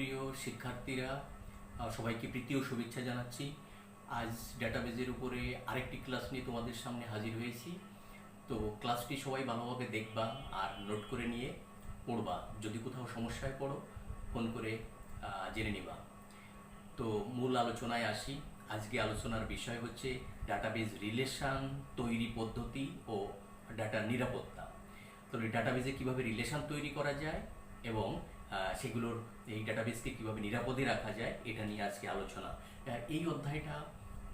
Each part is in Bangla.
সুপ্রিয় শিক্ষার্থীরা, সবাইকে প্রীতি ও শুভেচ্ছা জানাচ্ছি। আজ ডাটাবেজের উপরে আরেকটি ক্লাস নিয়ে তোমাদের সামনে হাজির হয়েছি। তো ক্লাসটি সবাই ভালোভাবে দেখবা আর নোট করে নিয়ে পড়বা। যদি কোথাও সমস্যায় পড়ো ফোন করে জেনে নিবা। তো মূল আলোচনায় আসি। আজকে আলোচনার বিষয় হচ্ছে ডাটাবেজ রিলেশন তৈরি পদ্ধতি ও ডাটার নিরাপত্তা। তাহলে ডাটাবেজে কিভাবে রিলেশন তৈরি করা যায় এবং সেগুলোর এই ডাটাবেজকে কিভাবে নিরাপদে রাখা যায় এটা নিয়ে আজকে আলোচনা। এই অধ্যায়টা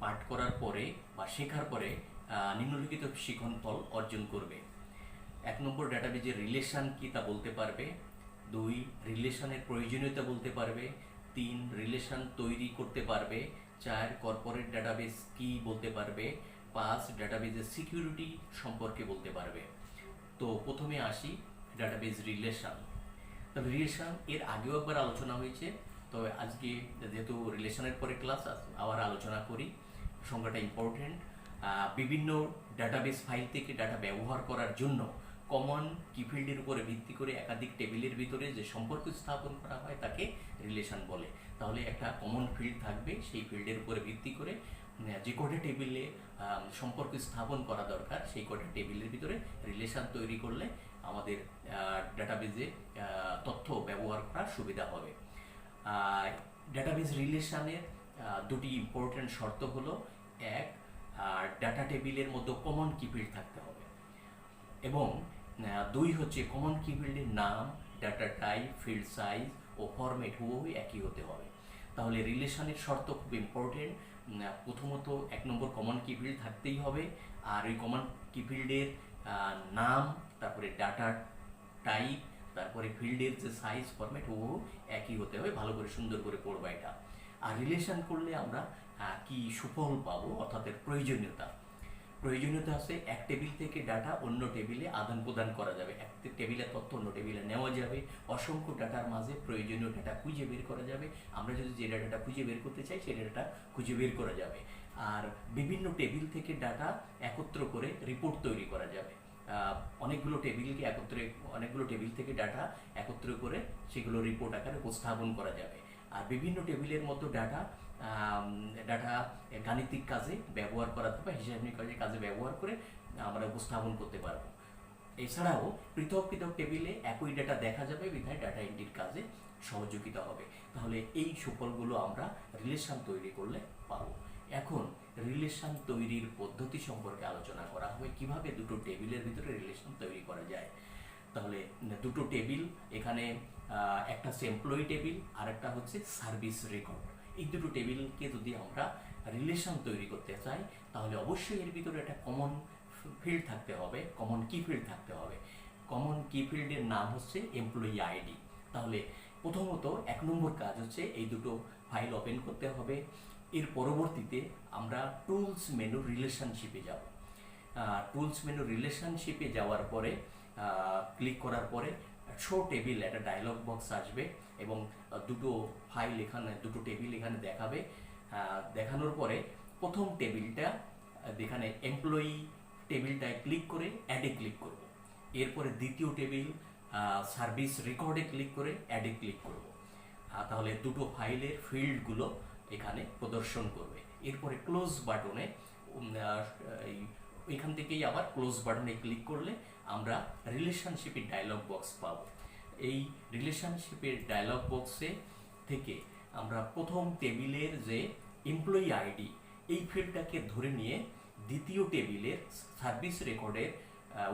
পাঠ করার পরে বা শেখার পরে নিম্নলিখিত শিখনফল অর্জন করবে। 1 নম্বর, ডাটাবেজের রিলেশন কি তা বলতে পারবে। 2, রিলেশনের প্রয়োজনীয়তা বলতে পারবে। 3, রিলেশন তৈরি করতে পারবে। 4, কর্পোরেট ডাটাবেজ কি বলতে পারবে। 5, ডাটাবেজের সিকিউরিটি সম্পর্কে বলতে পারবে। তো প্রথমে আসি ডাটাবেজ রিলেশন। তবে রিলেশন এর আগেও একবার আলোচনা হয়েছে, তবে আজকে যেহেতু রিলেশনের পরে ক্লাস আবার আলোচনা করি। সংখ্যাটা ইম্পর্টেন্ট। বিভিন্ন ডাটাবেস ফাইল থেকে ডাটা ব্যবহার করার জন্য কমন কিফিল্ডের উপরে ভিত্তি করে একাধিক টেবিলের ভিতরে যে সম্পর্ক স্থাপন করা হয় তাকে রিলেশন বলে। তাহলে একটা কমন ফিল্ড থাকবে, সেই ফিল্ডের উপরে ভিত্তি করে যে কটা টেবিলে সম্পর্ক স্থাপন করা দরকার সেই কটা টেবিলের ভিতরে রিলেশন তৈরি করলে আমাদের ডাটাবেজে তথ্য ব্যবহার করার সুবিধা হবে। ডাটাবেজ রিলেশনের দুটি ইম্পর্টেন্ট শর্ত হলো, 1, ডাটা টেবিলের মধ্যে কমন কিফিল্ড থাকতে হবে এবং 2 হচ্ছে কমন কিফিল্ডের নাম, ডাটা টাইপ, ফিল্ড সাইজ ও ফরম্যাট হুবহু একই হতে হবে। তাহলে রিলেশনের শর্ত খুব ইম্পর্টেন্ট। প্রথমত 1 নম্বর কমন কিফিল্ড থাকতেই হবে, আর ওই কমন কিফিল্ডের নাম, তারপরে ডাটা টাইপ, তারপরে ফিল্ডের যে সাইজ, ফরম্যাট হুবহু একই হতে হবে। ভালো করে সুন্দর করে পড়বা এটা। আর রিলেশন করলে আমরা কি সুফল পাবো, অর্থাৎ এর প্রয়োজনীয়তা আছে এক টেবিল থেকে ডাটা অন্য টেবিলে আদান প্রদান করা যাবে, এক টেবিলের তথ্য অন্য টেবিলে নেওয়া যাবে, অসংখ্য ডাটার মাঝে প্রয়োজনীয় ডাটা খুঁজে বের করা যাবে। আমরা যদি যে ডাটাটা খুঁজে বের করতে চাই সেই ডাটা খুঁজে বের করা যাবে। আর বিভিন্ন টেবিল থেকে ডাটা একত্র করে রিপোর্ট তৈরি করা যাবে। অনেকগুলো টেবিল থেকে ডাটা একত্র করে সেগুলো রিপোর্ট আকারে উপস্থাপন করা যাবে। আর বিভিন্ন টেবিলের মতো ডাটা গাণিতিক কাজে ব্যবহার করা যাবে, হিসাব নিকাশের কাজে ব্যবহার করে আমরা উপস্থাপন করতে পারবো। এছাড়াও পৃথক পৃথক টেবিলে একই ডাটা দেখা যাবে, বিধায় ডাটা এন্ট্রির কাজে সহযোগিতা হবে। তাহলে এই সুফলগুলো আমরা রিলেশন তৈরি করলে পাবো। এখন রিলেশন তৈরির পদ্ধতি সম্পর্কে আলোচনা করা হবে, কিভাবে দুটো টেবিলের ভিতরে রিলেশন তৈরি করা যায়। তাহলে দুটো টেবিল, এখানে একটা হচ্ছে এমপ্লয়ি টেবিল আর একটা হচ্ছে সার্ভিস রেকর্ড। এই দুটো টেবিলকে যদি আমরা রিলেশন তৈরি করতে চাই তাহলে অবশ্যই এর ভিতরে একটা কমন ফিল্ড থাকতে হবে, কমন কি ফিল্ড থাকতে হবে। কমন কি ফিল্ডের নাম হচ্ছে এমপ্লয়ি আইডি। তাহলে প্রথমত 1 নম্বর কাজ হচ্ছে এই দুটো ফাইল ওপেন করতে হবে। এর পরবর্তীতে আমরা টুলস মেনু রিলেশনশিপে যাব। টুলস মেনু রিলেশনশিপে যাওয়ার পরে ক্লিক করার পরে শো টেবিল একটা ডায়লগ বক্স আসবে এবং দুটো টেবিল এখানে দেখাবে। দেখানোর পরে প্রথম টেবিলটা এখানে এমপ্লয়ি টেবিলটায় ক্লিক করে অ্যাডে ক্লিক করব। এরপরে দ্বিতীয় টেবিল সার্ভিস রেকর্ডে ক্লিক করে অ্যাডে ক্লিক করব। তাহলে দুটো ফাইলের ফিল্ডগুলো এখানে প্রদর্শন করবে। এরপরে ক্লোজ বাটনে, এখান থেকেই আবার ক্লোজ বাটনে ক্লিক করলে আমরা রিলেশনশিপের ডায়লগ বক্স পাবো। এই রিলেশনশিপের ডায়লগ বক্সে থেকে আমরা প্রথম টেবিলের যে এমপ্লয়ি আইডি এই ফিল্ডটাকে ধরে নিয়ে দ্বিতীয় টেবিলের সার্ভিস রেকর্ডের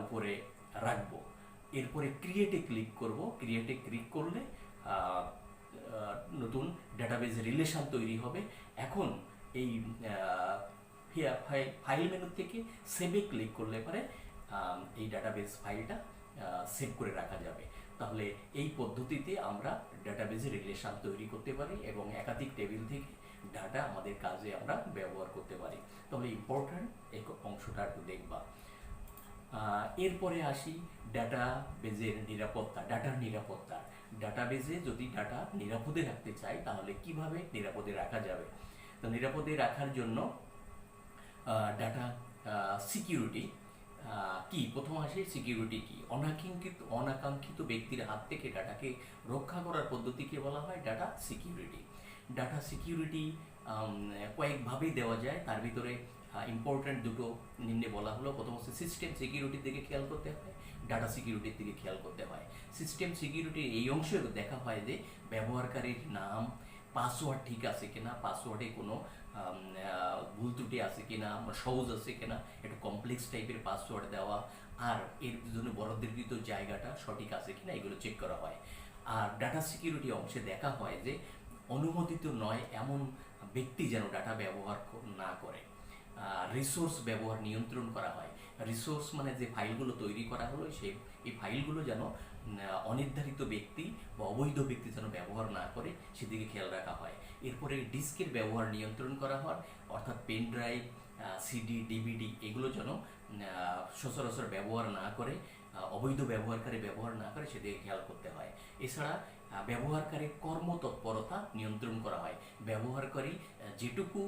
উপরে রাখবো। এরপরে ক্রিয়েটে ক্লিক করব। ক্রিয়েটে ক্লিক করলে নতুন ডাটাবেজ রিলেশন তৈরি হবে। এখন এই ফাইল মেনু থেকে সেভে ক্লিক করলে পরে এই ডাটাবেজ ফাইলটা সেভ করে রাখা যাবে। তাহলে এই পদ্ধতিতে আমরা ডাটাবেজে রিলেশন তৈরি করতে পারি এবং একাধিক টেবিল থেকে ডাটা আমাদের কাজে আমরা ব্যবহার করতে পারি। তাহলে ইম্পর্ট্যান্ট এই অংশটা একটু দেখবা। এরপরে আসি ডাটাবেজের নিরাপত্তা। ডাটার নিরাপত্তা, ডাটাবেজে যদি ডাটা নিরাপদে রাখতে চাই তাহলে কিভাবে নিরাপদে রাখা যাবে। তো নিরাপদে রাখার জন্য ডাটা সিকিউরিটি কি প্রথম আসে সিকিউরিটি কি, অনাকাঙ্ক্ষিত ব্যক্তির হাত থেকে ডাটাকে রক্ষা করার পদ্ধতিকে বলা হয় ডাটা সিকিউরিটি। ডাটা সিকিউরিটি কয়েকভাবেই দেওয়া যায়, তার ভিতরে ইম্পর্ট্যান্ট দুটো নিম্নে বলা হলো। প্রথম হচ্ছে সিস্টেম সিকিউরিটির দিকে খেয়াল করতে হয়, ডাটা সিকিউরিটির দিকে খেয়াল করতে হয়। সিস্টেম সিকিউরিটির এই অংশে দেখা হয় যে ব্যবহারকারীর নাম, পাসওয়ার্ড ঠিক আছে কিনা, পাসওয়ার্ডে কোনো ভুল ত্রুটি আছে কিনা, সহজ আছে কিনা, একটু কমপ্লেক্স টাইপের পাসওয়ার্ড দেওয়া, আর এর জন্য বরাদ্দকৃত জায়গাটা সঠিক আছে কিনা এগুলো চেক করা হয়। আর ডাটা সিকিউরিটি অংশে দেখা হয় যে অনুমোদিত নয় এমন ব্যক্তি যেন ডাটা ব্যবহার না করে। রিসোর্স ব্যবহার নিয়ন্ত্রণ করা হয়। রিসোর্স মানে যে ফাইলগুলো তৈরি করা হলো এই ফাইলগুলো যেন অনির্ধারিত ব্যক্তি বা অবৈধ ব্যক্তি যেন ব্যবহার না করে সেদিকে খেয়াল রাখা হয়। এরপরে ডিস্কের ব্যবহার নিয়ন্ত্রণ করা হয়, অর্থাৎ পেন ড্রাইভ, সিডি, ডিভিডি এগুলো যেন সচরাচর ব্যবহার না করে, অবৈধ ব্যবহারকারী ব্যবহার না করে সেদিকে খেয়াল করতে হয়। এছাড়া ব্যবহারকারীর কর্মতৎপরতা নিয়ন্ত্রণ করা হয়। ব্যবহারকারী যেটুকু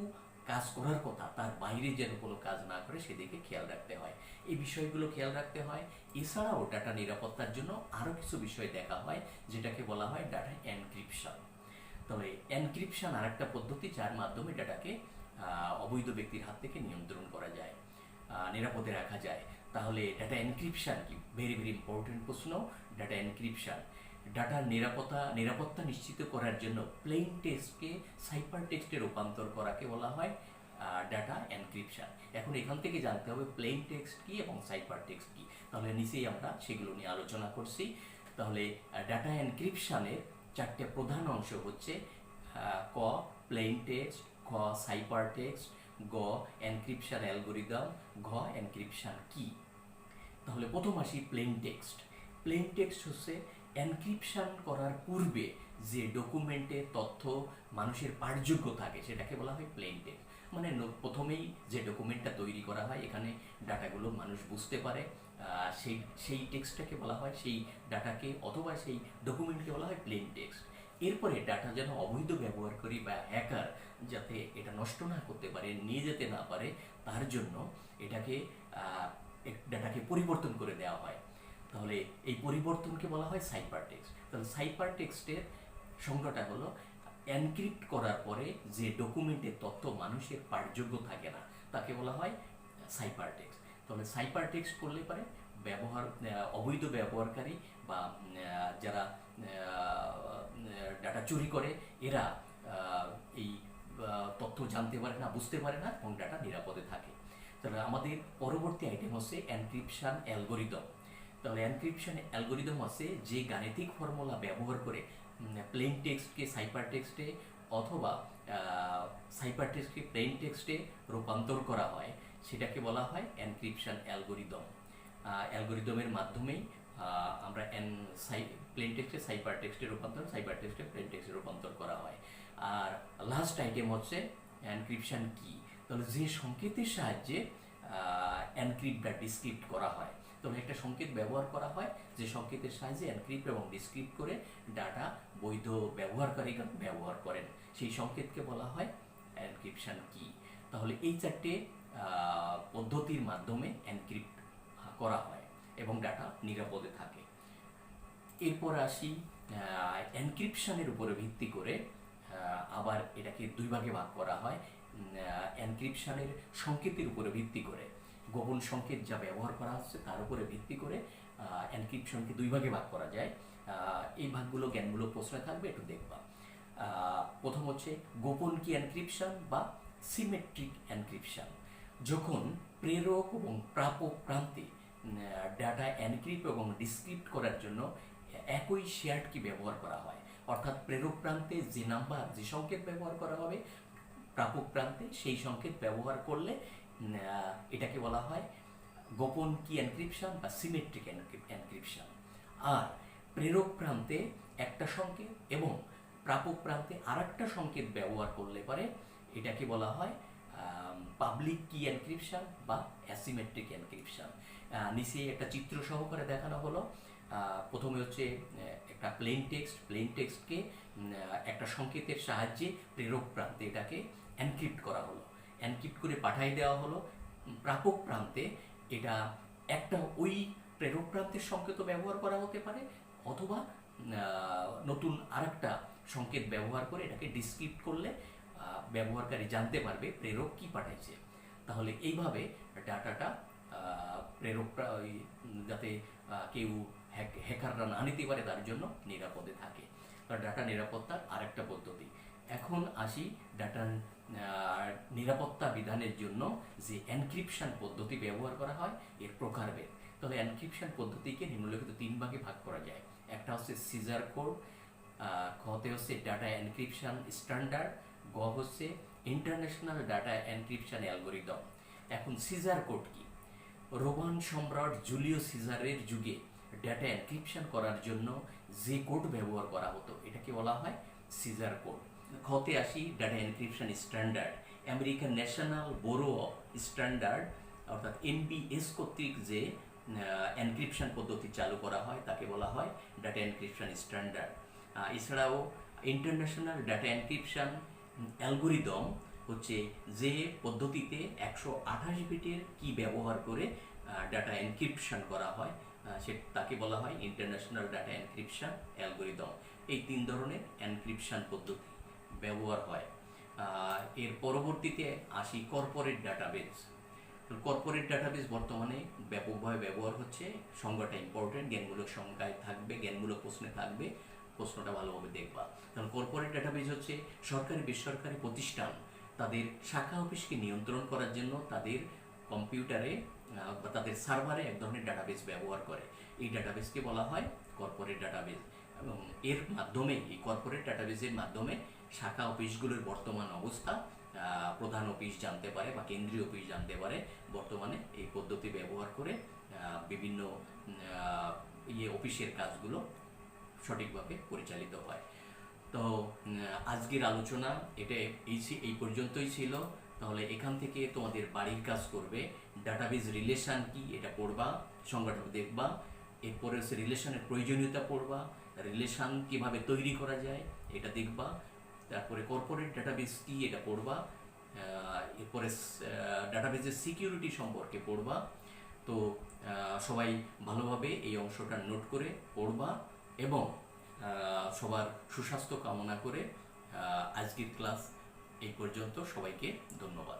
কাজ করার কথা তার বাইরে যেন কোনো কাজ না করে সেদিকে খেয়াল রাখতে হয়। এই বিষয়গুলো খেয়াল রাখতে হয়। এছাড়াও ডাটা নিরাপত্তার জন্য আরও কিছু বিষয় দেখা হয়, যেটাকে বলা হয় ডাটা এনক্রিপশন। তবে এনক্রিপশন আর একটা পদ্ধতি যার মাধ্যমে ডাটাকে অবৈধ ব্যক্তির হাত থেকে নিয়ন্ত্রণ করা যায়, নিরাপদে রাখা যায়। তাহলে ডাটা এনক্রিপশন কি, ভেরি ভেরি ইম্পর্টেন্ট প্রশ্ন। ডাটা এনক্রিপশন ডাটার নিরাপত্তা নিশ্চিত করার জন্য প্লেইন টেক্সটকে সাইফার টেক্সটে রূপান্তর করাকে বলা হয় ডাটা এনক্রিপশন। এখন এখান থেকে জানতে হবে প্লেইন টেক্সট কি এবং সাইফার টেক্সট কি। তাহলে নিচেই আমরা সেগুলো নিয়ে আলোচনা করছি। তাহলে ডাটা এনক্রিপশনের চারটে প্রধান অংশ হচ্ছে ক প্লেইন টেক্সট, খ সাইফার টেক্সট, গ এনক্রিপশন অ্যালগোরিদম, ঘ এনক্রিপশন কি। তাহলে প্রথম আসি প্লেইন টেক্সট। প্লেইন টেক্সট হচ্ছে এনক্রিপশন করার পূর্বে যে ডকুমেন্টে তথ্য মানুষের পাঠযোগ্য থাকে সেটাকে বলা হয় প্লেইন টেক্সট। মানে প্রথমেই যে ডকুমেন্টটা তৈরি করা হয় এখানে ডাটাগুলো মানুষ বুঝতে পারে, সেই টেক্সটটাকে বলা হয়, সেই ডাটাকে অথবা সেই ডকুমেন্টকে বলা হয় প্লেইন টেক্সট। এরপরে ডাটা যেন অবৈধ ব্যবহারকারী বা হ্যাকার যাতে এটা নষ্ট না করতে পারে, নিয়ে যেতে না পারে, তার জন্য ডাটাকে পরিবর্তন করে দেওয়া হয়। তাহলে এই পরিবর্তনকে বলা হয় সাইফার টেক্সট। তাহলে সাইফার টেক্সটের সংজ্ঞাটা হলো এনক্রিপ্ট করার পরে যে ডকুমেন্টের তথ্য মানুষের পাঠযোগ্য থাকে না তাকে বলা হয় সাইফার টেক্সট। তাহলে সাইফার টেক্সট করলে পারে অবৈধ ব্যবহারকারী বা যারা ডাটা চুরি করে এরা এই তথ্য জানতে পারে না, বুঝতে পারে না এবং ডাটা নিরাপদে থাকে। তাহলে আমাদের পরবর্তী আইটেম হচ্ছে এনক্রিপশন অ্যালগোরিদম। তাহলে এনক্রিপশন অ্যালগোরিদম হচ্ছে যে গাণিতিক ফর্মুলা ব্যবহার করে প্লেন টেক্সটকে সাইফার টেক্সটে অথবা সাইফার টেক্সটকে প্লেন টেক্সটে রূপান্তর করা হয় সেটাকে বলা হয় এনক্রিপশন অ্যালগোরিদম। অ্যালগোরিদমের মাধ্যমেই আমরা প্লেন টেক্সটে সাইফার টেক্সটে রূপান্তর, সাইফার টেক্সটে প্লেন টেক্সটে রূপান্তর করা হয়। আর লাস্ট আইটেম হচ্ছে এনক্রিপশন কি। তাহলে যে সংকেতের সাহায্যে এনক্রিপ্ট বা ডিসক্রিপ্ট করা হয়, তাহলে একটা সংকেত ব্যবহার করা হয় যে সংকেতের সাহায্যে এনক্রিপ্ট এবং ডিসক্রিপ্ট করে ডাটা বৈধ ব্যবহারকারীরা ব্যবহার করেন, সেই সংকেতকে বলা হয় এনক্রিপশন কি। তাহলে এই চারটে পদ্ধতির মাধ্যমে এনক্রিপ্ট করা হয় এবং ডাটা নিরাপদে থাকে। এরপর আসি এনক্রিপশনের উপরে ভিত্তি করে আবার এটাকে দুই ভাগে ভাগ করা হয়। এনক্রিপশনের সংকেতের উপরে ভিত্তি করে, গোপন সংকেত যা ব্যবহার করা হচ্ছে তার উপরে ভিত্তি করে এনক্রিপশনকে দুই ভাগে ভাগ করা যায়। এই ভাগগুলো জ্ঞানমূলক প্রশ্নে থাকবে, একটু দেখবা। প্রথম হচ্ছে গোপন কি এনক্রিপশন বা সিমেট্রিক এনক্রিপশন। যখন প্রেরক এবং প্রাপক প্রান্তে ডাটা এনক্রিপ্ট এবং ডিসক্রিপ্ট করার জন্য একই শেয়ার্ড কি ব্যবহার করা হয়, অর্থাৎ প্রেরক প্রান্তে যে নাম্বার, যে সংকেত ব্যবহার করা হবে প্রাপক প্রান্তে সেই সংকেত ব্যবহার করলে এটাকে বলা হয় গোপন কি এনক্রিপশন বা সিমেট্রিক এনক্রিপশন। আর প্রেরক প্রান্তে একটা সংকেত এবং প্রাপক প্রান্তে আরেকটা সংকেত ব্যবহার করলে পারে এটাকে বলা হয় পাবলিক কি এনক্রিপশন বা অ্যাসিমেট্রিক এনক্রিপশন। নিচে একটা চিত্র সহকারে দেখানো হলো। প্রথমে হচ্ছে একটা প্লেন টেক্সটকে একটা সংকেতের সাহায্যে প্রেরক প্রান্তে এটাকে এনক্রিপ্ট করা হলো, এনক্রিপ্ট করে পাঠিয়ে দেওয়া হলো। প্রাপক প্রান্তে এটা একটা ওই প্রেরক প্রান্তের সংকেত ব্যবহার করা হতে পারে, অথবা নতুন আরেকটা সংকেত ব্যবহার করে এটাকে ডিসক্রিপ্ট করলে ব্যবহারকারী জানতে পারবে প্রেরক কি পাঠাইছে। তাহলে এইভাবে ডাটাটা প্রেরকরা যাতে কেউ হ্যাকাররা না নিতে পারে তার জন্য নিরাপদে থাকে। ডাটা নিরাপত্তার আরেকটা পদ্ধতি। এখন আসি ডাটার নিরাপত্তা বিধানের জন্য যে এনক্রিপশন পদ্ধতি ব্যবহার করা হয় এর প্রকারভেদ। তাহলে এনক্রিপশন পদ্ধতিকে নিম্নলিখিত 3 ভাগে ভাগ করা যায়। একটা হচ্ছে সিজার কোড, খতে হচ্ছে ডাটা এনক্রিপশন স্ট্যান্ডার্ড, গ হচ্ছে ইন্টারন্যাশনাল ডাটা এনক্রিপশন অ্যালগোরিদম। এখন সিজার কোড কি? রোমান সম্রাট জুলিও সিজারের যুগে ডাটা এনক্রিপশন করার জন্য যে কোড ব্যবহার করা হতো এটাকে বলা হয় সিজার কোড। খতে আসি data encryption standard. American National Bureau of Standard অর্থাৎ এনবিএস কর্তৃক যে এনক্রিপশন পদ্ধতি চালু করা হয় তাকে বলা হয় ডাটা এনক্রিপশন স্ট্যান্ডার্ড। এছাড়াও ইন্টারন্যাশনাল ডাটা এনক্রিপশন অ্যালগোরিদম হচ্ছে যে পদ্ধতিতে 128 বিটের কি ব্যবহার করে ডাটা এনক্রিপশন করা হয় তাকে বলা হয় ইন্টারন্যাশনাল ডাটা এনক্রিপশন অ্যালগোরিদম। এই 3 ধরনের এনক্রিপশন পদ্ধতি ব্যবহার হয়। এর পরবর্তীতে আসি কর্পোরেট ডাটাবেস। কর্পোরেট ডাটাবেস বর্তমানে ব্যাপকভাবে ব্যবহার হচ্ছে। সংজ্ঞাটা ইম্পর্টেন্ট, জ্ঞানমূলক সংজ্ঞায় থাকবে, জ্ঞানমূলক প্রশ্নে থাকবে, প্রশ্নটা ভালোভাবে দেখবা। কারণ কর্পোরেট ডাটাবেস হচ্ছে সরকারি বেসরকারি প্রতিষ্ঠান তাদের শাখা অফিসকে নিয়ন্ত্রণ করার জন্য তাদের কম্পিউটারে বা তাদের সার্ভারে এক ধরনের ডাটাবেস ব্যবহার করে। এই ডাটাবেসকে বলা হয় কর্পোরেট ডাটাবেস। এবং এর মাধ্যমে এই কর্পোরেট ডাটাবেসের মাধ্যমে শাখা অফিসগুলোর বর্তমান অবস্থা প্রধান অফিস জানতে পারে বা কেন্দ্রীয় অফিস জানতে পারে। বর্তমানে এই পদ্ধতি ব্যবহার করে বিভিন্ন অফিসের কাজগুলো সঠিকভাবে পরিচালিত হয়। তো আজকের আলোচনা এটা এই পর্যন্তই ছিল। তাহলে এখান থেকে তোমাদের বাড়ির কাজ করবে, ডাটাবেস রিলেশন কি এটা পড়বা, সংজ্ঞাটা দেখবা, এরপরে হচ্ছে রিলেশনের প্রয়োজনীয়তা পড়বা, রিলেশন কিভাবে তৈরি করা যায় এটা দেখবা, তারপরে কর্পোরেট ডাটাবেস কি এটা পড়বা, এরপরে ডাটাবেসের সিকিউরিটি সম্পর্কে পড়বা। তো সবাই ভালোভাবে এই অংশটা নোট করে পড়বা এবং সবার সুস্বাস্থ্য কামনা করে আজকের ক্লাস এই পর্যন্ত। সবাইকে ধন্যবাদ।